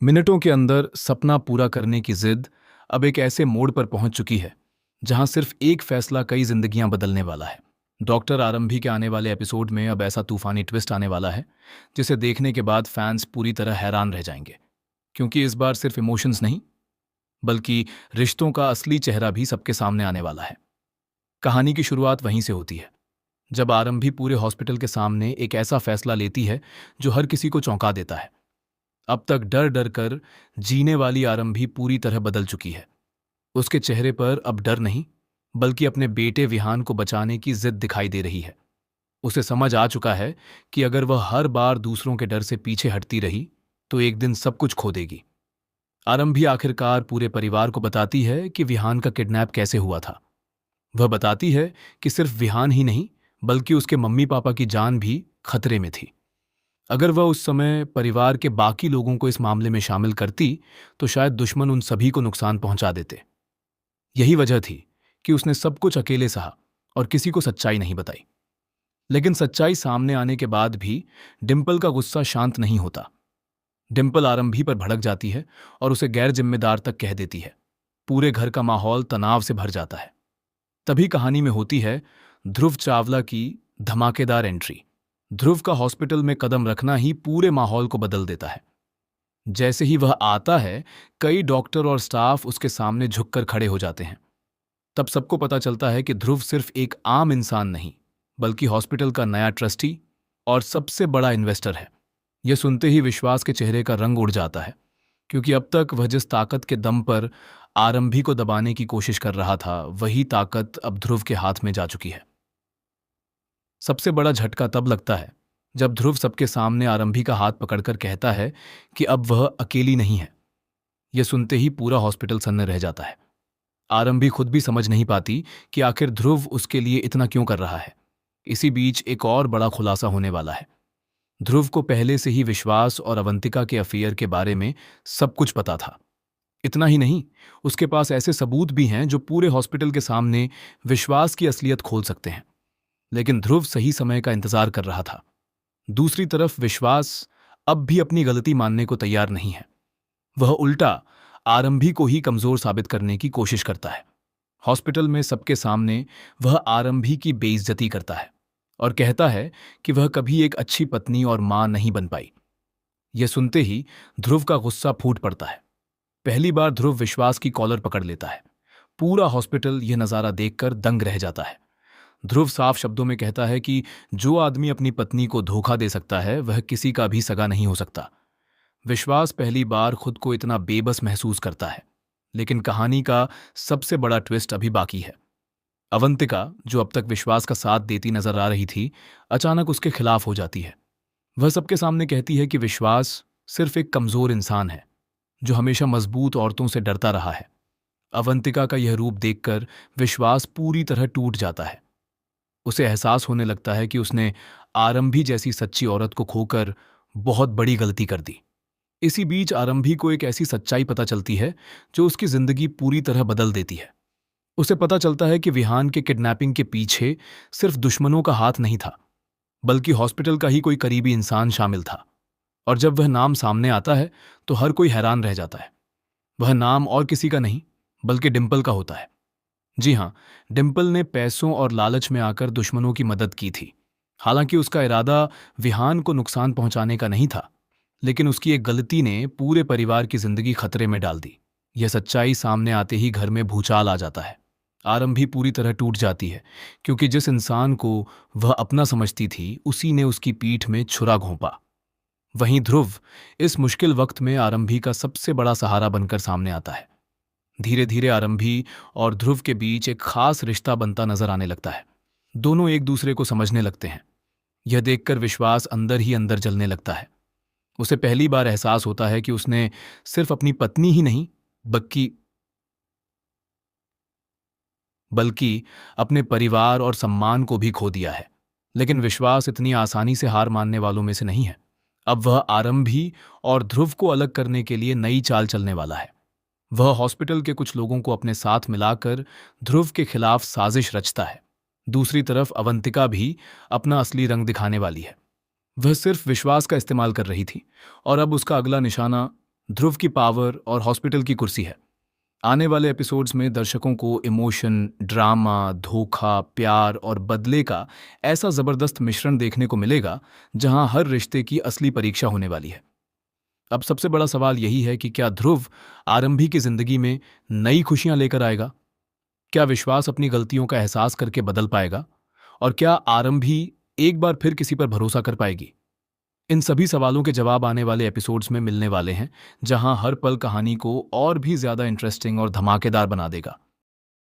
मिनटों के अंदर सपना पूरा करने की जिद अब एक ऐसे मोड़ पर पहुंच चुकी है जहां सिर्फ एक फैसला कई जिंदगियां बदलने वाला है। डॉक्टर आरंभी के आने वाले एपिसोड में अब ऐसा तूफानी ट्विस्ट आने वाला है जिसे देखने के बाद फैंस पूरी तरह हैरान रह जाएंगे, क्योंकि इस बार सिर्फ इमोशंस नहीं बल्कि रिश्तों का असली चेहरा भी सबके सामने आने वाला है। कहानी की शुरुआत वहीं से होती है, जब आरंभी पूरे हॉस्पिटल के सामने एक ऐसा फैसला लेती है जो हर किसी को चौंका देता है। अब तक डर डर कर जीने वाली आरंभी पूरी तरह बदल चुकी है। उसके चेहरे पर अब डर नहीं बल्कि अपने बेटे विहान को बचाने की जिद दिखाई दे रही है। उसे समझ आ चुका है कि अगर वह हर बार दूसरों के डर से पीछे हटती रही तो एक दिन सब कुछ खो देगी। आरंभी आखिरकार पूरे परिवार को बताती है कि विहान का किडनैप कैसे हुआ था। वह बताती है कि सिर्फ विहान ही नहीं बल्कि उसके मम्मी पापा की जान भी खतरे में थी। अगर वह उस समय परिवार के बाकी लोगों को इस मामले में शामिल करती तो शायद दुश्मन उन सभी को नुकसान पहुंचा देते। यही वजह थी कि उसने सब कुछ अकेले सहा और किसी को सच्चाई नहीं बताई। लेकिन सच्चाई सामने आने के बाद भी डिंपल का गुस्सा शांत नहीं होता। डिंपल आरंभी पर भड़क जाती है और उसे गैर जिम्मेदार तक कह देती है। पूरे घर का माहौल तनाव से भर जाता है। तभी कहानी में होती है ध्रुव चावला की धमाकेदार एंट्री। ध्रुव का हॉस्पिटल में कदम रखना ही पूरे माहौल को बदल देता है। जैसे ही वह आता है, कई डॉक्टर और स्टाफ उसके सामने झुककर खड़े हो जाते हैं। तब सबको पता चलता है कि ध्रुव सिर्फ एक आम इंसान नहीं बल्कि हॉस्पिटल का नया ट्रस्टी और सबसे बड़ा इन्वेस्टर है। यह सुनते ही विश्वास के चेहरे का रंग उड़ जाता है, क्योंकि अब तक वह जिस ताकत के दम पर आरंभी को दबाने की कोशिश कर रहा था, वही ताकत अब ध्रुव के हाथ में जा चुकी है। सबसे बड़ा झटका तब लगता है जब ध्रुव सबके सामने आरंभी का हाथ पकड़कर कहता है कि अब वह अकेली नहीं है। यह सुनते ही पूरा हॉस्पिटल सन्ने रह जाता है। आरंभी खुद भी समझ नहीं पाती कि आखिर ध्रुव उसके लिए इतना क्यों कर रहा है। इसी बीच एक और बड़ा खुलासा होने वाला है। ध्रुव को पहले से ही विश्वास और अवंतिका के अफेयर के बारे में सब कुछ पता था। इतना ही नहीं, उसके पास ऐसे सबूत भी हैं जो पूरे हॉस्पिटल के सामने विश्वास की असलियत खोल सकते हैं। लेकिन ध्रुव सही समय का इंतजार कर रहा था। दूसरी तरफ विश्वास अब भी अपनी गलती मानने को तैयार नहीं है। वह उल्टा आरंभी को ही कमजोर साबित करने की कोशिश करता है। हॉस्पिटल में सबके सामने वह आरंभी की बेइज्जती करता है और कहता है कि वह कभी एक अच्छी पत्नी और मां नहीं बन पाई। यह सुनते ही ध्रुव का गुस्सा फूट पड़ता है। पहली बार ध्रुव विश्वास की कॉलर पकड़ लेता है। पूरा हॉस्पिटल यह नजारा देखकर दंग रह जाता है। ध्रुव साफ शब्दों में कहता है कि जो आदमी अपनी पत्नी को धोखा दे सकता है वह किसी का भी सगा नहीं हो सकता। विश्वास पहली बार खुद को इतना बेबस महसूस करता है। लेकिन कहानी का सबसे बड़ा ट्विस्ट अभी बाकी है। अवंतिका, जो अब तक विश्वास का साथ देती नजर आ रही थी, अचानक उसके खिलाफ हो जाती है। वह सबके सामने कहती है कि विश्वास सिर्फ एक कमजोर इंसान है जो हमेशा मजबूत औरतों से डरता रहा है। अवंतिका का यह रूप देखकर विश्वास पूरी तरह टूट जाता है। उसे एहसास होने लगता है कि उसने आरंभी जैसी सच्ची औरत को खोकर बहुत बड़ी गलती कर दी। इसी बीच आरंभी को एक ऐसी सच्चाई पता चलती है जो उसकी जिंदगी पूरी तरह बदल देती है। उसे पता चलता है कि विहान के किडनैपिंग के पीछे सिर्फ दुश्मनों का हाथ नहीं था बल्कि हॉस्पिटल का ही कोई करीबी इंसान शामिल था। और जब वह नाम सामने आता है तो हर कोई हैरान रह जाता है। वह नाम और किसी का नहीं बल्कि डिंपल का होता है। जी हां, डिंपल ने पैसों और लालच में आकर दुश्मनों की मदद की थी। हालांकि उसका इरादा विहान को नुकसान पहुंचाने का नहीं था, लेकिन उसकी एक गलती ने पूरे परिवार की जिंदगी खतरे में डाल दी। यह सच्चाई सामने आते ही घर में भूचाल आ जाता है। आरंभी पूरी तरह टूट जाती है, क्योंकि जिस इंसान को वह अपना समझती थी उसी ने उसकी पीठ में छुरा घोंपा। वहीं ध्रुव इस मुश्किल वक्त में आरंभी का सबसे बड़ा सहारा बनकर सामने आता है। धीरे धीरे आरंभी और ध्रुव के बीच एक खास रिश्ता बनता नजर आने लगता है। दोनों एक दूसरे को समझने लगते हैं। यह देखकर विश्वास अंदर ही अंदर जलने लगता है। उसे पहली बार एहसास होता है कि उसने सिर्फ अपनी पत्नी ही नहीं बल्कि बल्कि अपने परिवार और सम्मान को भी खो दिया है। लेकिन विश्वास इतनी आसानी से हार मानने वालों में से नहीं है। अब वह आरंभी और ध्रुव को अलग करने के लिए नई चाल चलने वाला है। वह हॉस्पिटल के कुछ लोगों को अपने साथ मिलाकर ध्रुव के खिलाफ साजिश रचता है। दूसरी तरफ अवंतिका भी अपना असली रंग दिखाने वाली है। वह सिर्फ विश्वास का इस्तेमाल कर रही थी और अब उसका अगला निशाना ध्रुव की पावर और हॉस्पिटल की कुर्सी है। आने वाले एपिसोड्स में दर्शकों को इमोशन, ड्रामा, धोखा, प्यार और बदले का ऐसा जबरदस्त मिश्रण देखने को मिलेगा जहां हर रिश्ते की असली परीक्षा होने वाली है। अब सबसे बड़ा सवाल यही है कि क्या ध्रुव आरंभी की जिंदगी में नई खुशियां लेकर आएगा? क्या विश्वास अपनी गलतियों का एहसास करके बदल पाएगा? और क्या आरंभी एक बार फिर किसी पर भरोसा कर पाएगी? इन सभी सवालों के जवाब आने वाले एपिसोड्स में मिलने वाले हैं, जहां हर पल कहानी को और भी ज्यादा इंटरेस्टिंग और धमाकेदार बना देगा।